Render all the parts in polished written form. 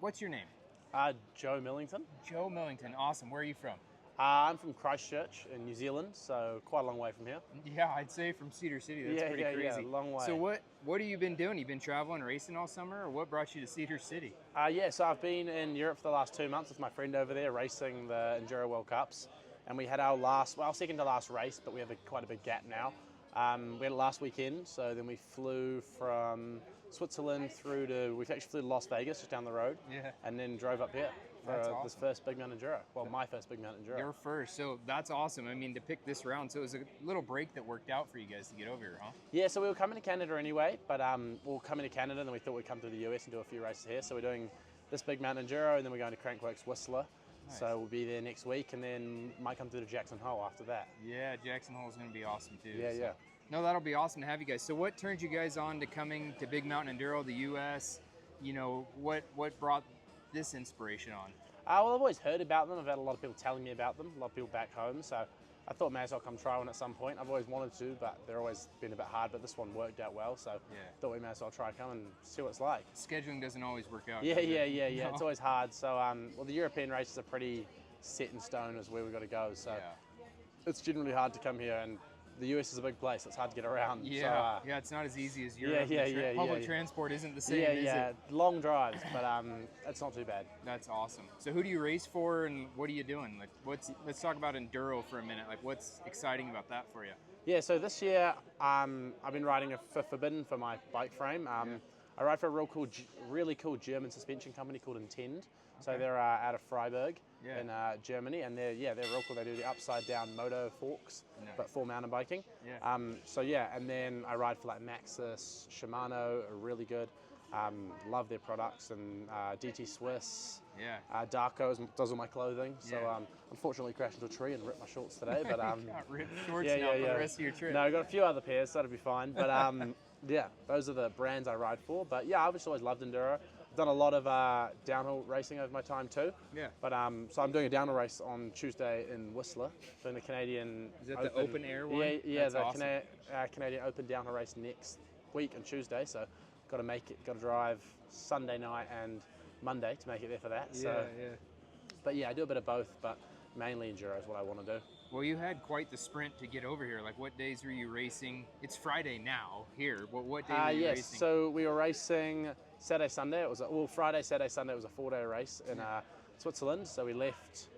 What's your name? Joe Millington. Joe Millington. Awesome. Where are you from? I'm from Christchurch in New Zealand, so quite a long way from here. Yeah, I'd say from Cedar City. That's pretty crazy. Yeah, long way. So what have you been doing? You been traveling, racing all summer, or what brought you to Cedar City? So I've been in Europe for the last 2 months with my friend over there racing the Enduro World Cups, and we had our second to last race, but we have quite a big gap now. We had it last weekend, so then we flew from Switzerland we actually flew to Las Vegas, just down the road, and then drove up here for this first Big Mountain Enduro. Well, my first Big Mountain Enduro. Your first, so that's awesome. I mean, to pick this round, so it was a little break that worked out for you guys to get over here, huh? Yeah, so we were coming to Canada anyway, but we'll come into Canada, and then we thought we'd come to the US and do a few races here. So we're doing this Big Mountain Enduro, and then we're going to Crankworx Whistler. Nice. So we'll be there next week, and then might come through to Jackson Hole after that. Yeah, Jackson Hole is going to be awesome too. Yeah. No, that'll be awesome to have you guys. So what turned you guys on to coming to Big Mountain Enduro, the US? You know, what brought this inspiration on? Well, I've always heard about them. I've had a lot of people telling me about them, a lot of people back home. So I thought may as well come try one at some point. I've always wanted to, but they're always been a bit hard, but this one worked out well. So thought we may as well try come and see what it's like. Scheduling doesn't always work out. Yeah. No. It's always hard. So, well, the European races are pretty set in stone as where we've got to go. So it's generally hard to come here, and the US is a big place. It's hard to get around. Yeah, so, it's not as easy as Europe. Public transport isn't the same, is it? Long drives, but it's not too bad. That's awesome. So who do you race for, and what are you doing? Like, let's talk about Enduro for a minute. Like, what's exciting about that for you? Yeah, so this year I've been riding for Forbidden for my bike frame. I ride for a really cool German suspension company called Intend. So they're out of Freiburg in Germany, and they're real cool. They do the upside down moto forks, but for mountain biking. And then I ride for like Maxxis, Shimano, are really good. Love their products, and DT Swiss. Darko does all my clothing. So unfortunately crashed into a tree and ripped my shorts today. But got ripped shorts now for the rest of your trip. No, I got a few other pairs, so that'll be fine. But those are the brands I ride for. But I've just always loved Enduro. I've done a lot of downhill racing over my time too. But so I'm doing a downhill race on Tuesday in Whistler, doing the Canadian. Is that the open air one? Yeah, that's the awesome. Canadian Open downhill race next week on Tuesday. So got to drive Sunday night and Monday to make it there for that. But I do a bit of both, but mainly Enduro is what I want to do. Well, you had quite the sprint to get over here. Like, what days were you racing? It's Friday now here. What day were you racing? So we were racing Saturday, Sunday. It was Friday, Saturday, Sunday. It was a 4-day race in Switzerland. So we left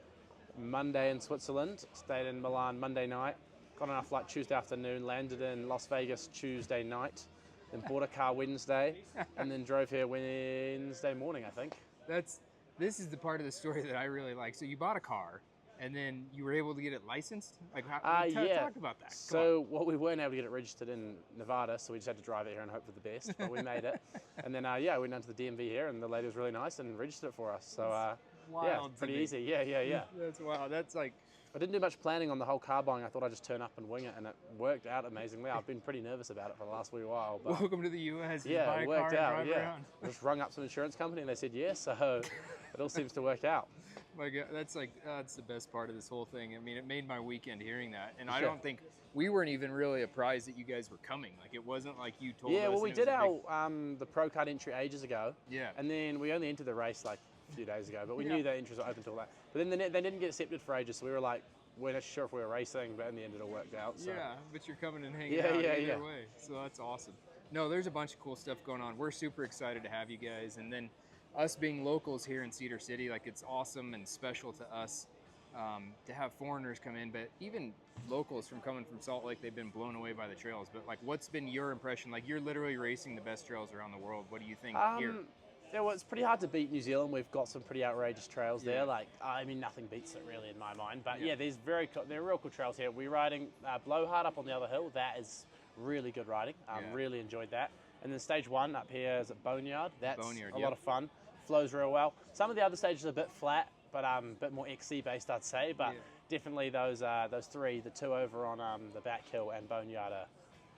Monday in Switzerland, stayed in Milan Monday night, got on our flight Tuesday afternoon, landed in Las Vegas Tuesday night, then bought a car Wednesday, and then drove here Wednesday morning, I think. This is the part of the story that I really like. So you bought a car, and then you were able to get it licensed? Like, talk about that. So we weren't able to get it registered in Nevada, so we just had to drive it here and hope for the best, but we made it. And then, we went down to the DMV here, and the lady was really nice and registered it for us. So, wild, pretty easy. Yeah. That's wild. That's like... I didn't do much planning on the whole car buying. I thought I'd just turn up and wing it, and it worked out amazingly. I've been pretty nervous about it for the last wee while. But welcome to the US. Buy it a worked car out. And drive around. I just rung up some insurance company, and they said yes. So it all seems to work out. My God, that's the best part of this whole thing. I mean, it made my weekend hearing that, and I don't think we weren't even really apprised that you guys were coming. Like, it wasn't like you told us. Yeah, well, we did the pro card entry ages ago. Yeah, and then we only entered the race like a few days ago, but we knew that entries were open till that. But then they didn't get accepted for ages, so we were like, we're not sure if we were racing, but in the end it all worked out. So. Yeah, but you're coming and hanging out either way, so that's awesome. No, there's a bunch of cool stuff going on. We're super excited to have you guys, and then us being locals here in Cedar City, like, it's awesome and special to us to have foreigners come in, but even locals coming from Salt Lake, they've been blown away by the trails. But like, what's been your impression? Like, you're literally racing the best trails around the world. What do you think here? Yeah, well, it's pretty hard to beat New Zealand. We've got some pretty outrageous trails there. Like, I mean, nothing beats it really in my mind. But they're real cool trails here. We're riding Blowhard up on the other hill. That is really good riding. Really enjoyed that. And then stage 1 up here is at Boneyard. That's a lot of fun. Flows real well. Some of the other stages are a bit flat, but a bit more XC based, I'd say. But definitely those three, the two over on the back hill and Boneyard are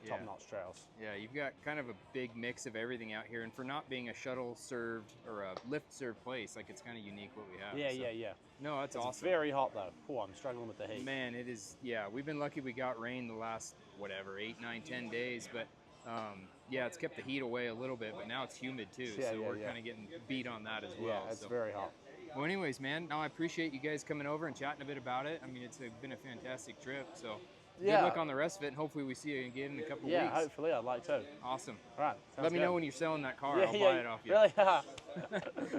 top-notch trails. Yeah, you've got kind of a big mix of everything out here, and for not being a shuttle-served or a lift-served place, like, it's kind of unique what we have. Yeah. No, that's awesome. It's very hot, though. Oh, I'm struggling with the heat. Man, it is, we've been lucky we got rain the last, 8, 9, 10 days, but Yeah, it's kept the heat away a little bit, but now it's humid too, Yeah, so yeah, we're yeah. kind of getting beat on that as well. Yeah, it's very hot. Well, anyways, man, no, I appreciate you guys coming over and chatting a bit about it. I mean, it's been a fantastic trip, so good Yeah. luck on the rest of it, and hopefully we see you again in a couple Yeah, weeks. hopefully. I'd like to. Awesome. All right. Let me good. know when you're selling that car. Yeah, I'll yeah. buy it off you. Really?